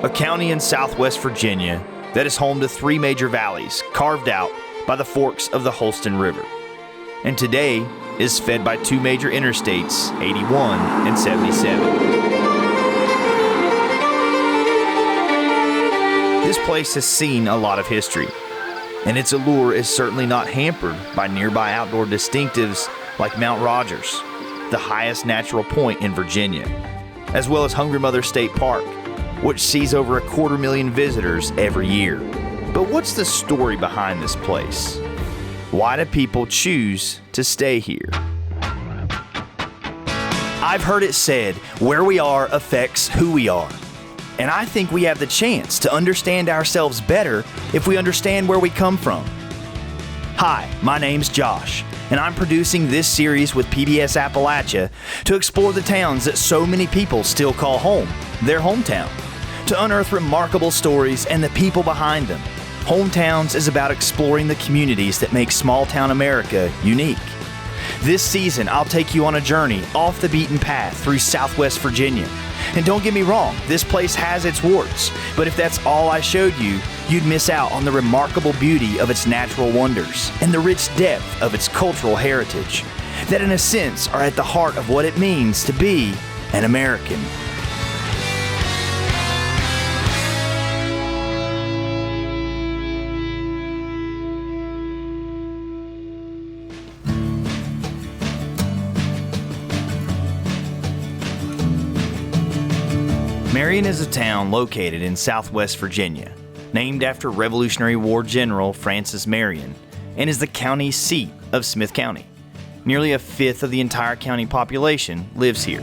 a county in southwest Virginia that is home to 3 major valleys carved out by the forks of the Holston River, and today is fed by 2 major interstates, 81 and 77. This place has seen a lot of history, and its allure is certainly not hampered by nearby outdoor distinctives like Mount Rogers, the highest natural point in Virginia, as well as Hungry Mother State Park, which sees over 250,000 visitors every year. But what's the story behind this place? Why do people choose to stay here? I've heard it said, where we are affects who we are. And I think we have the chance to understand ourselves better if we understand where we come from. Hi, my name's Josh, and I'm producing this series with PBS Appalachia to explore the towns that so many people still call home, their hometown, to unearth remarkable stories and the people behind them. Hometowns is about exploring the communities that make small-town America unique. This season, I'll take you on a journey off the beaten path through southwest Virginia. And don't get me wrong, this place has its warts, but if that's all I showed you, you'd miss out on the remarkable beauty of its natural wonders and the rich depth of its cultural heritage, that in a sense are at the heart of what it means to be an American. Marion is a town located in southwest Virginia, named after Revolutionary War General Francis Marion, and is the county seat of Smyth County. Nearly a fifth of the entire county population lives here.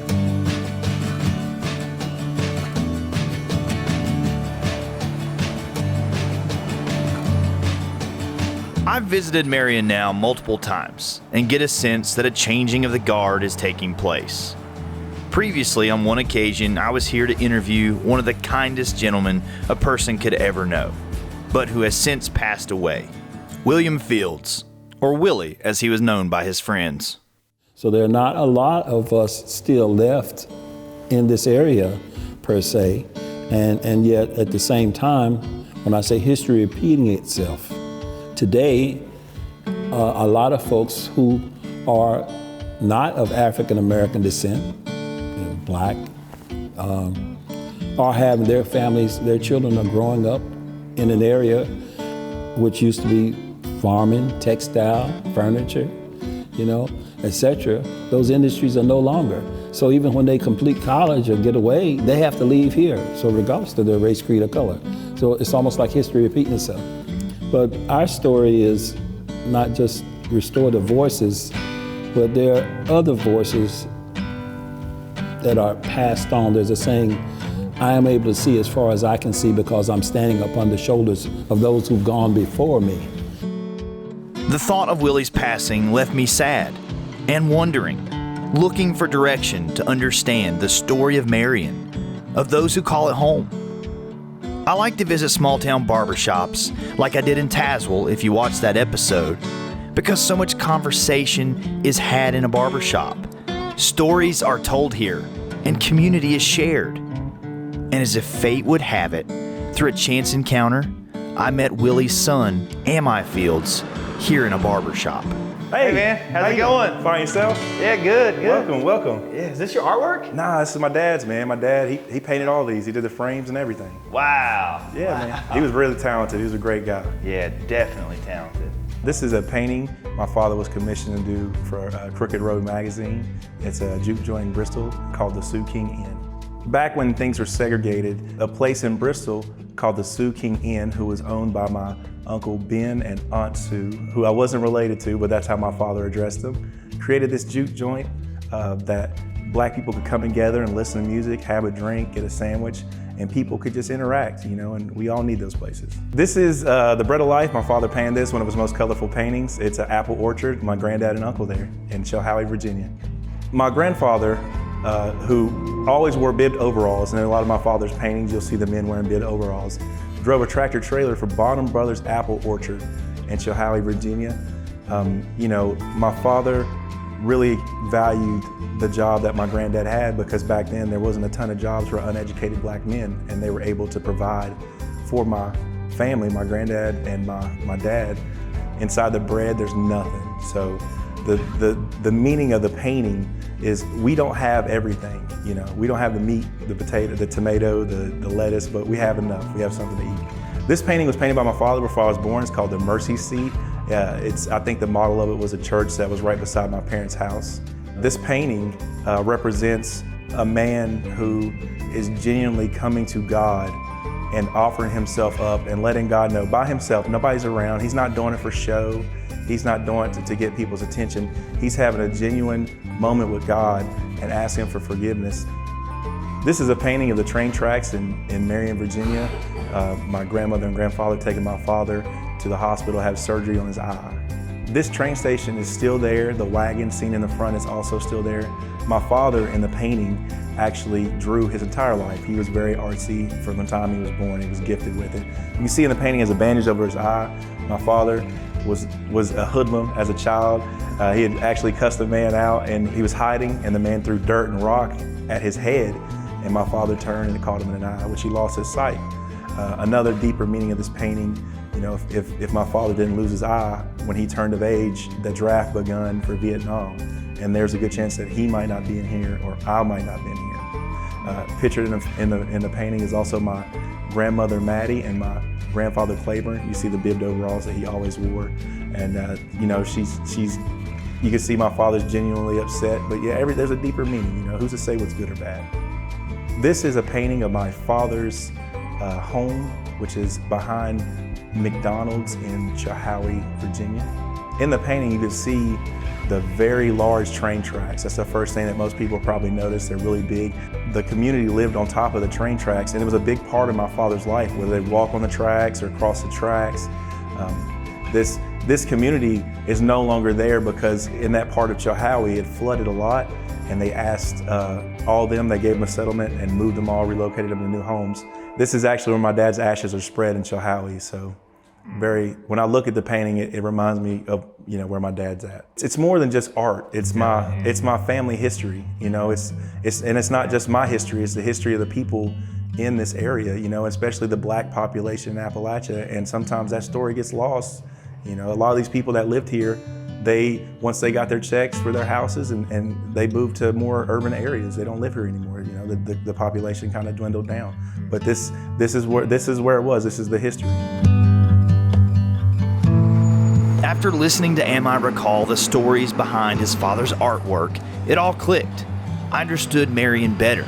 I've visited Marion now multiple times and get a sense that a changing of the guard is taking place. Previously, on one occasion, I was here to interview one of the kindest gentlemen a person could ever know, but who has since passed away, William Fields, or Willie as he was known by his friends. So there are not a lot of us still left in this area, per se, and yet at the same time, when I say history repeating itself, today, a lot of folks who are not of African American descent, Black, are having their families, their children are growing up in an area which used to be farming, textile, furniture, etc. Those industries are no longer. So even when they complete college or get away, they have to leave here. So regardless of their race, creed, or color. So it's almost like history repeating itself. But our story is not just restorative voices, but there are other voices that are passed on. There's a saying, I am able to see as far as I can see because I'm standing upon the shoulders of those who've gone before me. The thought of Willie's passing left me sad and wondering, looking for direction to understand the story of Marion, of those who call it home. I like to visit small-town barbershops like I did in Tazewell if you watched that episode, because so much conversation is had in a barbershop. Stories are told here, and community is shared. And as if fate would have it, through a chance encounter, I met Willie's son, Ami Fields, here in a barbershop. Hey man, how's it going? Fine yourself? Yeah, good. Welcome. Yeah, is this your artwork? Nah, this is my dad's, man. My dad, he painted all these. He did the frames and everything. Wow. Yeah, man. He was really talented. He was a great guy. Yeah, definitely talented. This is a painting my father was commissioned to do for Crooked Road magazine. It's a juke joint in Bristol called the Sioux King Inn. Back when things were segregated, a place in Bristol called the Sioux King Inn, who was owned by my Uncle Ben and Aunt Sue, who I wasn't related to, but that's how my father addressed them, created this juke joint that Black people could come together and listen to music, have a drink, get a sandwich, and people could just interact, and we all need those places. This is the Bread of Life. My father painted this, one of his most colorful paintings. It's an apple orchard, my granddad and uncle there in Chilhowie, Virginia. My grandfather, who always wore bibbed overalls, and in a lot of my father's paintings, you'll see the men wearing bibbed overalls, drove a tractor trailer for Bonham Brothers Apple Orchard in Chilhowie, Virginia. My father really valued the job that my granddad had, because back then there wasn't a ton of jobs for uneducated black men, and they were able to provide for my family, my granddad and my dad. Inside the bread, there's nothing. So the meaning of the painting is we don't have everything. You know, we don't have the meat, the potato, the tomato, the lettuce, but we have enough. We have something to eat. This painting was painted by my father before I was born. It's called the Mercy Seat. I think the model of it was a church that was right beside my parents' house. This painting represents a man who is genuinely coming to God and offering himself up and letting God know by himself, nobody's around. He's not doing it for show. He's not doing it to get people's attention. He's having a genuine moment with God and asking for forgiveness. This is a painting of the train tracks in Marion, Virginia. My grandmother and grandfather taking my father to the hospital to have surgery on his eye. This train station is still there. The wagon seen in the front is also still there. My father in the painting actually drew his entire life. He was very artsy from the time he was born. He was gifted with it. You can see in the painting has a bandage over his eye. My father was a hoodlum as a child. He had actually cussed the man out, and he was hiding, and the man threw dirt and rock at his head, and my father turned and caught him in an eye, which he lost his sight. Another deeper meaning of this painting, you know, if my father didn't lose his eye, when he turned of age, the draft begun for Vietnam, and there's a good chance that he might not be in here, or I might not be in here. Pictured in the painting is also my grandmother Maddie and my grandfather Claiborne. You see the bibbed overalls that he always wore, and you know, you can see my father's genuinely upset. But yeah, there's a deeper meaning. You know, who's to say what's good or bad? This is a painting of my father's home, which is behind McDonald's in Chilhowie, Virginia. In the painting, you can see the very large train tracks. That's the first thing that most people probably notice. They're really big. The community lived on top of the train tracks, and it was a big part of my father's life, whether they walk on the tracks or cross the tracks. This community is no longer there because in that part of Chilhowie, it flooded a lot, and they asked all of them, they gave them a settlement and moved them all, relocated them to new homes. This is actually where my dad's ashes are spread in Chilhowie, so when I look at the painting, it reminds me of, you know, where my dad's at. It's more than just art. It's my family history. You know, it's not just my history. It's the history of the people in this area. You know, especially the black population in Appalachia. And sometimes that story gets lost. You know, a lot of these people that lived here, once they got their checks for their houses and they moved to more urban areas. They don't live here anymore. You know, the population kind of dwindled down. But this is where it was. This is the history. After listening to Am I recall the stories behind his father's artwork, it all clicked. I understood Marion better.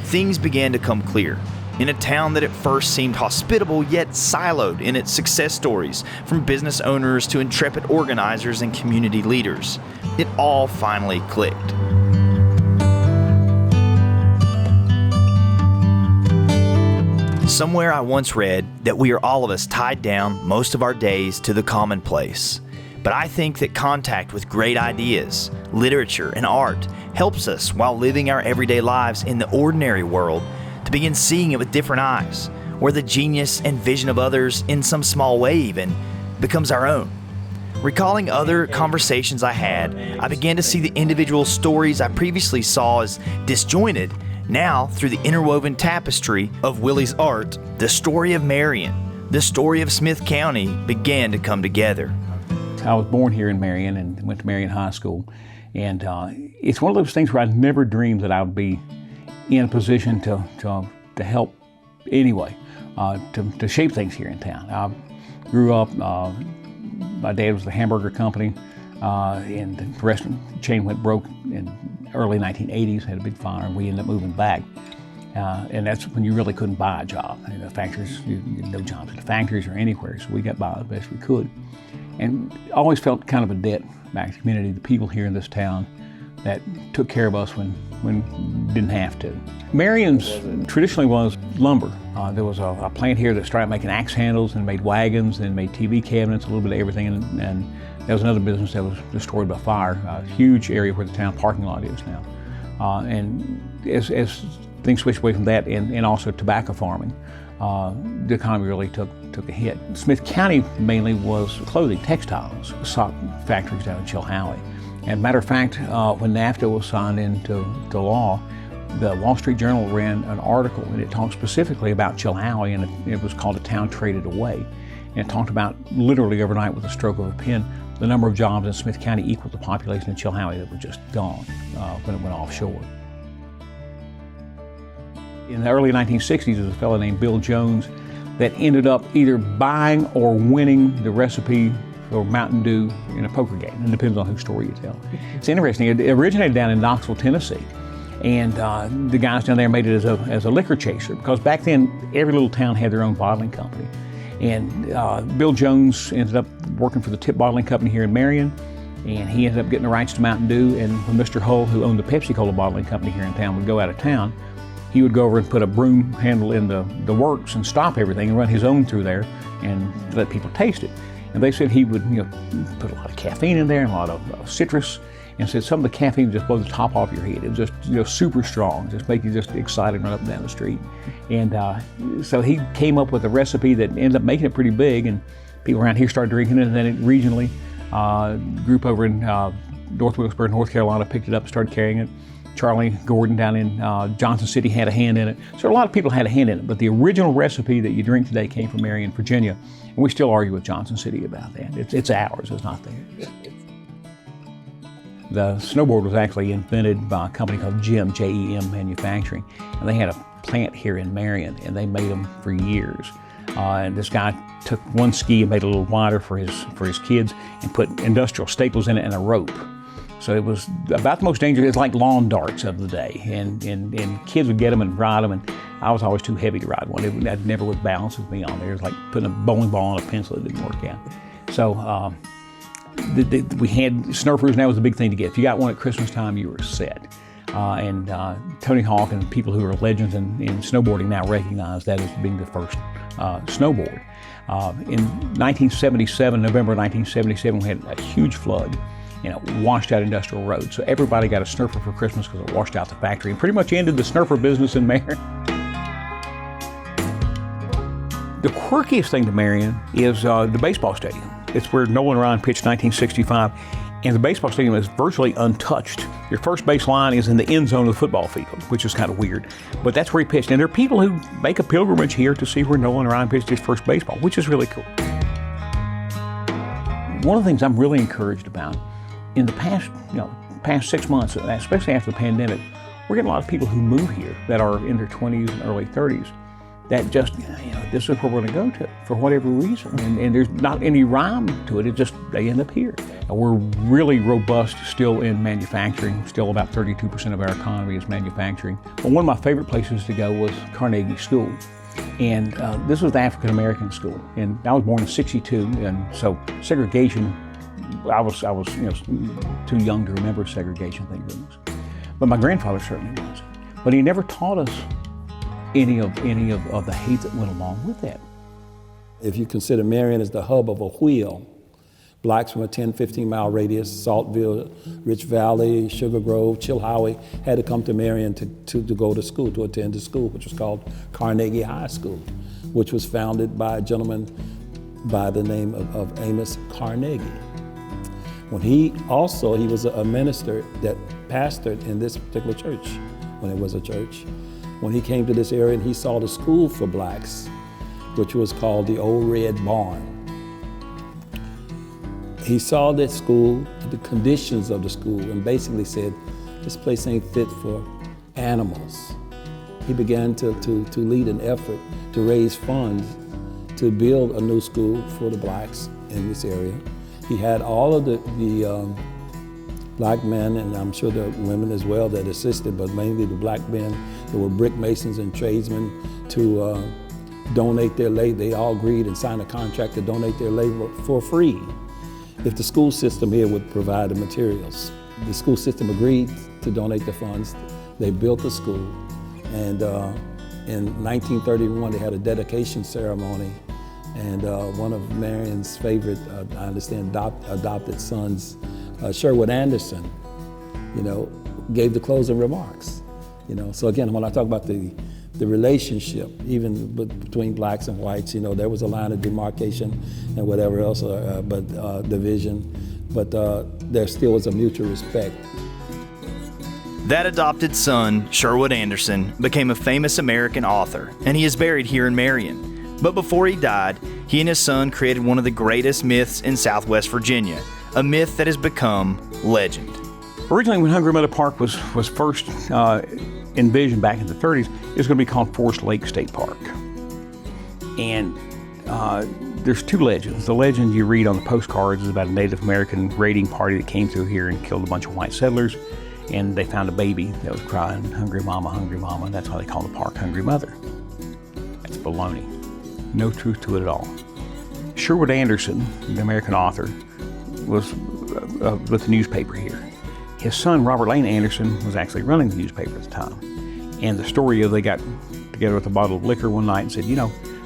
Things began to come clear. In a town that at first seemed hospitable yet siloed in its success stories, from business owners to intrepid organizers and community leaders, it all finally clicked. Somewhere I once read that we are all of us tied down most of our days to the commonplace. But I think that contact with great ideas, literature, and art helps us while living our everyday lives in the ordinary world to begin seeing it with different eyes, where the genius and vision of others, in some small way even, becomes our own. Recalling other conversations I had, I began to see the individual stories I previously saw as disjointed. Now, through the interwoven tapestry of Willie's art, the story of Marion, the story of Smyth County began to come together. I was born here in Marion and went to Marion High School. And it's one of those things where I never dreamed that I would be in a position to help anyway, to shape things here in town. I grew up, my dad was the hamburger company, and the restaurant chain went broke in early 1980s, had a big fire, and we ended up moving back. And that's when you really couldn't buy a job. The factories, no jobs at the factories or anywhere, so we got by the best we could. And always felt kind of a debt back to the community, the people here in this town that took care of us when we didn't have to. Marion's traditionally was lumber. There was a plant here that started making axe handles and made wagons and made TV cabinets, a little bit of everything, and there was another business that was destroyed by fire, a huge area where the town parking lot is now. And as things switched away from that and also tobacco farming, the economy really took a hit. Smyth County mainly was clothing, textiles, sock factories down in Chilhowie. And matter of fact, when NAFTA was signed into law, the Wall Street Journal ran an article and it talked specifically about Chilhowie, and it was called A Town Traded Away. And it talked about literally overnight with a stroke of a pen, the number of jobs in Smyth County equaled the population of Chilhowie that were just gone when it went offshore. In the early 1960s, there was a fellow named Bill Jones that ended up either buying or winning the recipe for Mountain Dew in a poker game. It depends on whose story you tell. It's interesting. It originated down in Knoxville, Tennessee. And the guys down there made it as a liquor chaser, because back then every little town had their own bottling company. And Bill Jones ended up working for the Tip Bottling Company here in Marion, and he ended up getting the rights to Mountain Dew. And when Mr. Hull, who owned the Pepsi Cola bottling company here in town, would go out of town, he would go over and put a broom handle in the works and stop everything and run his own through there and let people taste it. And they said he would put a lot of caffeine in there and a lot of citrus, and said some of the caffeine would just blow the top off your head. It was just super strong, just make you just excited and run up and down the street. And so he came up with a recipe that ended up making it pretty big, and people around here started drinking it, and then it regionally, a group over in North Wilkesboro, North Carolina picked it up and started carrying it. Charlie Gordon down in Johnson City had a hand in it. So a lot of people had a hand in it, but the original recipe that you drink today came from Marion, Virginia, and we still argue with Johnson City about that. It's ours, it's not theirs. The snowboard was actually invented by a company called JEM, J-E-M Manufacturing, and they had a plant here in Marion, and they made them for years. And this guy took one ski and made it a little wider for his kids and put industrial staples in it and a rope. So it was about the most dangerous. It's like lawn darts of the day, and kids would get them and ride them, and I was always too heavy to ride one. That never would balance with me on there. It was like putting a bowling ball on a pencil. It didn't work out. So we had snurfers, and that was the big thing to get. If you got one at Christmas time, you were set. And Tony Hawk and people who are legends in snowboarding now recognize that as being the first snowboard. In 1977, November 1977, we had a huge flood. Washed out industrial roads. So everybody got a snurfer for Christmas because it washed out the factory and pretty much ended the snurfer business in Marion. The quirkiest thing to Marion is the baseball stadium. It's where Nolan Ryan pitched 1965, and the baseball stadium is virtually untouched. Your first base line is in the end zone of the football field, which is kind of weird, but that's where he pitched. And there are people who make a pilgrimage here to see where Nolan Ryan pitched his first baseball, which is really cool. One of the things I'm really encouraged about in the past 6 months, especially after the pandemic, we're getting a lot of people who move here that are in their 20s and early 30s that just, this is where we're going to go to for whatever reason. And there's not any rhyme to it. It's just they end up here. We're really robust still in manufacturing. Still about 32% of our economy is manufacturing. But one of my favorite places to go was Carnegie School. And this was the African American school. And I was born in '62, and so segregation, I was too young to remember segregation, thank goodness. But my grandfather certainly was. But he never taught us any of the hate that went along with that. If you consider Marion as the hub of a wheel, blacks from a 10, 15-mile radius, Saltville, Rich Valley, Sugar Grove, Chilhowie, had to come to Marion to go to school, to attend the school, which was called Carnegie High School, which was founded by a gentleman by the name of Amos Carnegie. When he was a minister that pastored in this particular church, when it was a church. When he came to this area and he saw the school for blacks, which was called the Old Red Barn. He saw that school, the conditions of the school, and basically said, this place ain't fit for animals. He began to lead an effort to raise funds to build a new school for the blacks in this area. He had all of the black men, and I'm sure the women as well that assisted, but mainly the black men that were brick masons and tradesmen, to donate their labor. They all agreed and signed a contract to donate their labor for free if the school system here would provide the materials. The school system agreed to donate the funds. They built the school, and in 1931 they had a dedication ceremony, and one of Marion's favorite, I understand, adopted sons, Sherwood Anderson, gave the closing remarks. So again, when I talk about the relationship, even between blacks and whites, there was a line of demarcation and whatever else, but division. but there still was a mutual respect. That adopted son, Sherwood Anderson, became a famous American author, and he is buried here in Marion. But before he died, he and his son created one of the greatest myths in Southwest Virginia, a myth that has become legend. Originally, when Hungry Mother Park was first envisioned back in the 30s, it was going to be called Forest Lake State Park. And there's two legends. The legend you read on the postcards is about a Native American raiding party that came through here and killed a bunch of white settlers, and they found a baby that was crying, hungry mama, and that's why they call the park Hungry Mother. That's baloney. No truth to it at all. Sherwood Anderson, the American author, was with the newspaper here. His son, Robert Lane Anderson, was actually running the newspaper at the time. And the story of they got together with a bottle of liquor one night and said,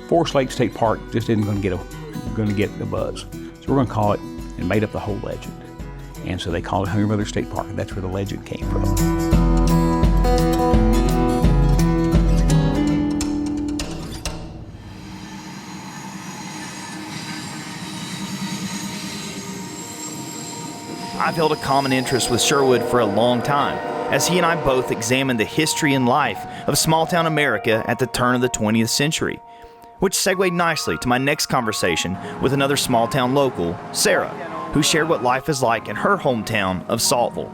Forest Lake State Park just isn't going to get the buzz. So we're going to call it, and made up the whole legend. And so they called it Hungry Mother State Park, and that's where the legend came from. I've held a common interest with Sherwood for a long time, as he and I both examined the history and life of small-town America at the turn of the 20th century, which segued nicely to my next conversation with another small-town local, Sarah, who shared what life is like in her hometown of Saltville.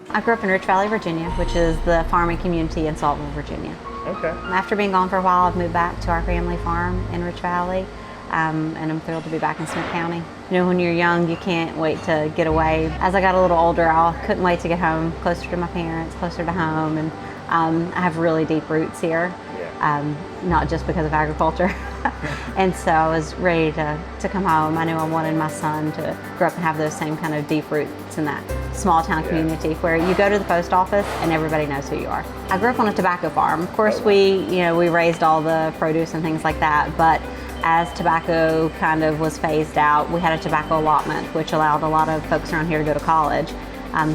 I grew up in Rich Valley, Virginia, which is the farming community in Saltville, Virginia. Okay. After being gone for a while, I've moved back to our family farm in Rich Valley, and I'm thrilled to be back in Smyth County. When you're young, you can't wait to get away. As I got a little older, I couldn't wait to get home, closer to my parents, closer to home, and I have really deep roots here, not just because of agriculture. And so I was ready to come home. I knew I wanted my son to grow up and have those same kind of deep roots in that small town community where you go to the post office and everybody knows who you are. I grew up on a tobacco farm. Of course, we raised all the produce and things like that, but as tobacco kind of was phased out, we had a tobacco allotment, which allowed a lot of folks around here to go to college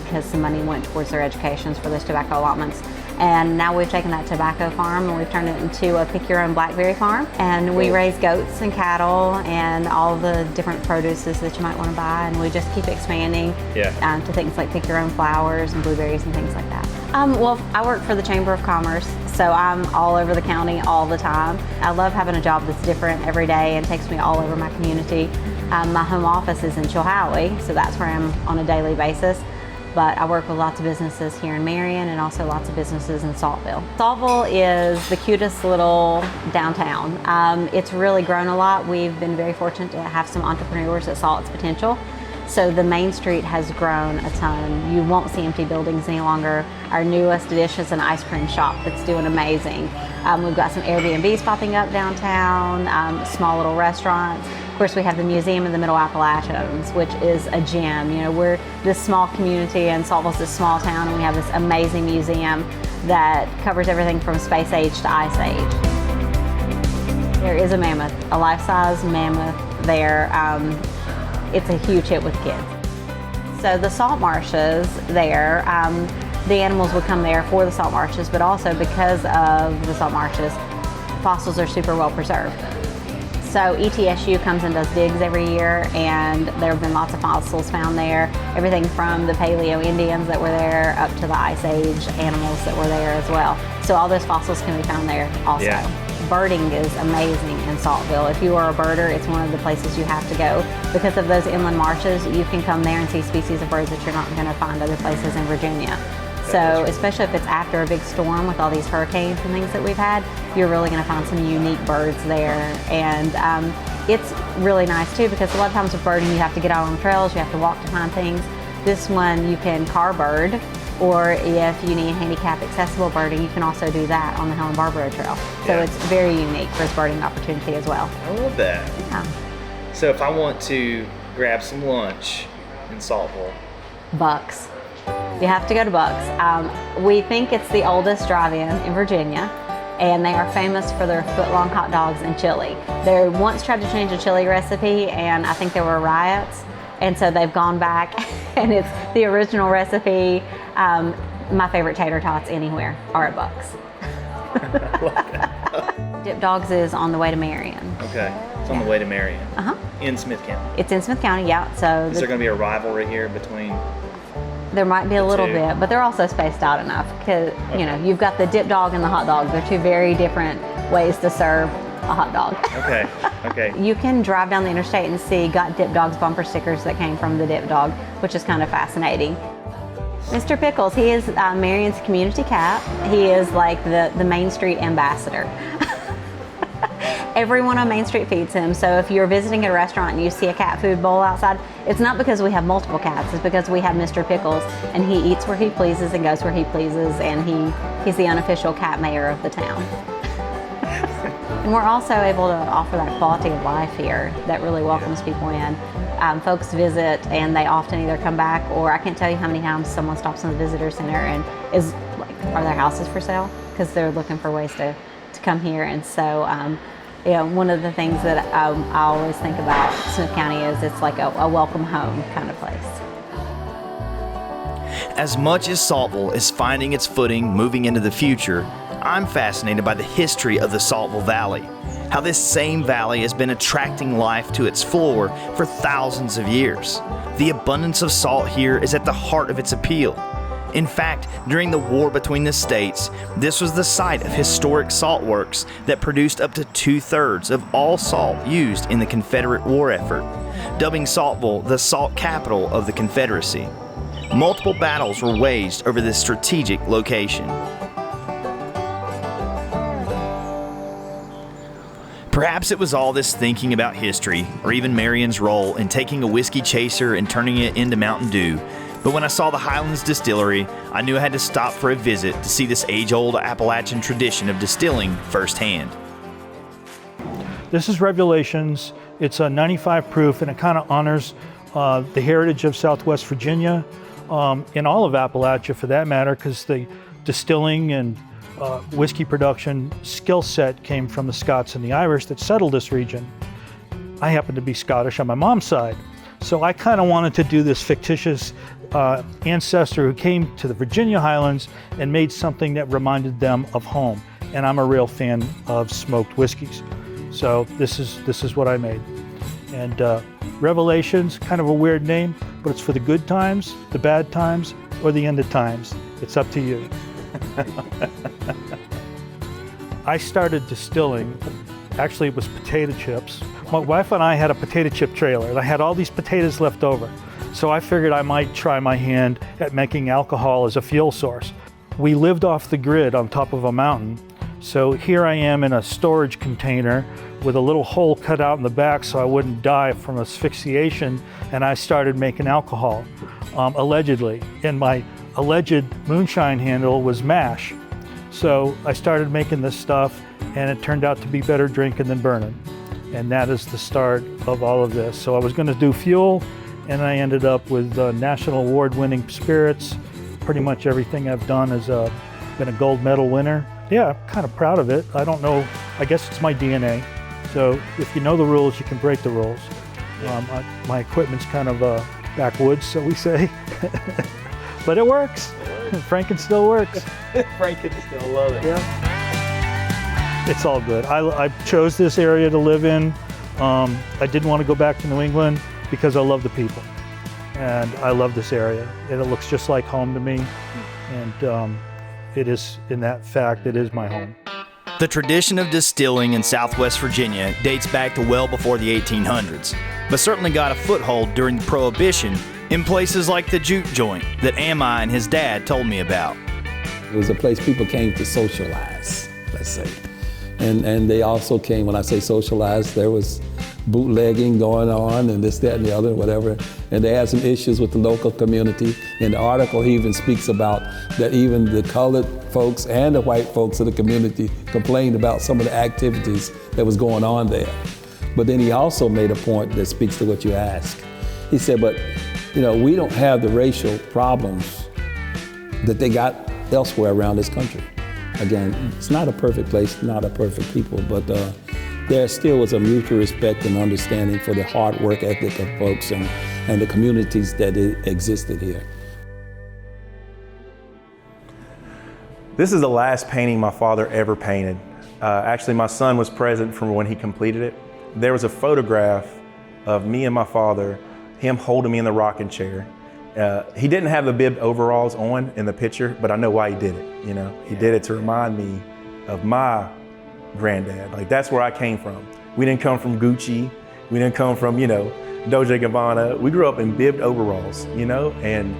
because some money went towards their educations for those tobacco allotments. And now we've taken that tobacco farm and we've turned it into a pick-your-own blackberry farm. And we raise goats and cattle and all the different produces that you might want to buy. And we just keep expanding to things like pick-your-own flowers and blueberries and things like that. Well, I work for the Chamber of Commerce, so I'm all over the county all the time. I love having a job that's different every day and takes me all over my community. My home office is in Chilhowie, so that's where I'm on a daily basis. But I work with lots of businesses here in Marion and also lots of businesses in Saltville. Saltville is the cutest little downtown. It's really grown a lot. We've been very fortunate to have some entrepreneurs that saw its potential. So the main street has grown a ton. You won't see empty buildings any longer. Our newest addition is an ice cream shop that's doing amazing. We've got some Airbnbs popping up downtown, small little restaurants. Of course, we have the museum in the Middle Appalachians, which is a gem. We're this small community and Saltville's this small town, and we have this amazing museum that covers everything from space age to ice age. There is a mammoth, a life-size mammoth there. It's a huge hit with kids. So the salt marshes there, the animals would come there for the salt marshes, but also because of the salt marshes, fossils are super well preserved. So ETSU comes and does digs every year, and there have been lots of fossils found there. Everything from the Paleo Indians that were there up to the Ice Age animals that were there as well. So all those fossils can be found there also. Birding is amazing in Saltville. If you are a birder, it's one of the places you have to go. Because of those inland marshes, you can come there and see species of birds that you're not going to find other places in Virginia. So especially if it's after a big storm with all these hurricanes and things that we've had, you're really going to find some unique birds there. And it's really nice too, because a lot of times with birding you have to get out on trails, you have to walk to find things. This one you can car bird, or if you need handicap accessible birding, you can also do that on the Helen Barbaro Trail. So it's very unique for its birding opportunity as well. I love that. Yeah. So if I want to grab some lunch in Saltville. Bucks. You have to go to Bucks. We think it's the oldest drive-in in Virginia, and they are famous for their foot-long hot dogs and chili. They once tried to change a chili recipe, and I think there were riots, and so they've gone back, and it's the original recipe. My favorite tater tots anywhere are at Bucks. I love that. Dip Dogs is on the way to Marion. Okay, it's on the way to Marion. In Smyth County. It's in Smyth County, yeah. So Is there going to be a rivalry here between? there might be a little two? bit, but they're also spaced out enough because you know you've got the dip dog and the hot dog. They're two very different ways to serve a hot dog. Okay, okay. You can drive down the interstate and see Got Dip Dogs bumper stickers that came from the Dip Dog, which is kind of fascinating. Mr. Pickles, he is Marion's community cat. He is like the Main Street ambassador. Everyone on Main Street feeds him, so if you're visiting a restaurant and you see a cat food bowl outside, it's not because we have multiple cats, it's because we have Mr. Pickles, and he eats where he pleases and goes where he pleases, and he's the unofficial cat mayor of the town. And we're also able to offer that quality of life here that really welcomes people in. Folks visit and they often either come back, or I can't tell you how many times someone stops in the visitor center and is like, are their houses for sale? Because they're looking for ways to come here. And so, one of the things that I always think about Smyth County is it's like a welcome home kind of place. As much as Saltville is finding its footing moving into the future, I'm fascinated by the history of the Saltville Valley, how this same valley has been attracting life to its floor for thousands of years. The abundance of salt here is at the heart of its appeal. In fact, during the war between the states, this was the site of historic salt works that produced up to 2/3 of all salt used in the Confederate war effort, dubbing Saltville the salt capital of the Confederacy. Multiple battles were waged over this strategic location. Perhaps it was all this thinking about history, or even Marion's role in taking a whiskey chaser and turning it into Mountain Dew. But when I saw the Highlands distillery, I knew I had to stop for a visit to see this age-old Appalachian tradition of distilling firsthand. This is Revelations. It's a 95 proof, and it kind of honors the heritage of Southwest Virginia, in all of Appalachia for that matter, because the distilling and whiskey production skill set came from the Scots and the Irish that settled this region. I happen to be Scottish on my mom's side, so I kind of wanted to do this fictitious ancestor who came to the Virginia Highlands and made something that reminded them of home. And I'm a real fan of smoked whiskeys, so this is what I made. And Revelations, kind of a weird name, but it's for the good times, the bad times, or the end of times. It's up to you. I started distilling, actually it was potato chips. My wife and I had a potato chip trailer, and I had all these potatoes left over. So I figured I might try my hand at making alcohol as a fuel source. We lived off the grid on top of a mountain, so here I am in a storage container with a little hole cut out in the back so I wouldn't die from asphyxiation, and I started making alcohol, allegedly. And my alleged moonshine handle was MASH. So I started making this stuff, and it turned out to be better drinking than burning. And that is the start of all of this. So I was going to do fuel, and I ended up with national award-winning spirits. Pretty much everything I've done has been a gold medal winner. Yeah, I'm kind of proud of it. I don't know, I guess it's my DNA. So if you know the rules, you can break the rules. My equipment's kind of backwoods, so we say. But it works. Franken still works. Franken still love it. Yeah. It's all good. I chose this area to live in. I didn't want to go back to New England because I love the people. And I love this area. And it looks just like home to me. And it is, in that fact, it is my home. The tradition of distilling in Southwest Virginia dates back to well before the 1800s, but certainly got a foothold during the Prohibition in places like the Juke Joint that Ami and his dad told me about. It was a place people came to socialize, let's say. And they also came, when I say socialize, there was bootlegging going on and this, that, and the other, whatever. And they had some issues with the local community. In the article, he even speaks about that even the colored folks and the white folks of the community complained about some of the activities that was going on there. But then he also made a point that speaks to what you asked. He said, but we don't have the racial problems that they got elsewhere around this country. Again, it's not a perfect place, not a perfect people, but there still was a mutual respect and understanding for the hard work ethic of folks and the communities that existed here. This is the last painting my father ever painted. Actually, my son was present from when he completed it. There was a photograph of me and my father, him holding me in the rocking chair. He didn't have the bib overalls on in the picture, but I know why he did it. You know, he did it to remind me of my granddad. Like, that's where I came from. We didn't come from Gucci. We didn't come from, you know, Dolce & Gabbana. We grew up in bibbed overalls, you know, and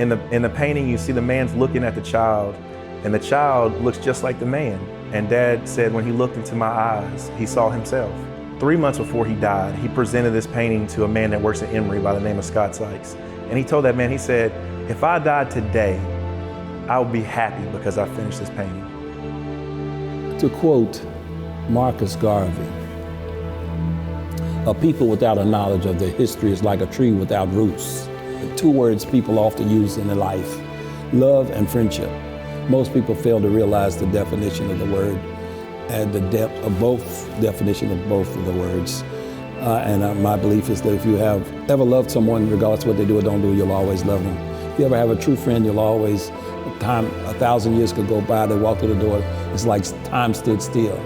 in the painting, you see the man's looking at the child, and the child looks just like the man. And Dad said when he looked into my eyes, he saw himself. 3 months before he died, he presented this painting to a man that works at Emory by the name of Scott Sykes. And he told that man, he said, if I died today, I would be happy because I finished this painting. To quote Marcus Garvey, a people without a knowledge of their history is like a tree without roots. Two words people often use in their life, love and friendship. Most people fail to realize the definition of the word and the depth of both, definition of both of the words. My belief is that if you have ever loved someone, regardless of what they do or don't do, you'll always love them. If you ever have a true friend, you'll always, time 1,000 years could go by, they walk through the door, it's like time stood still.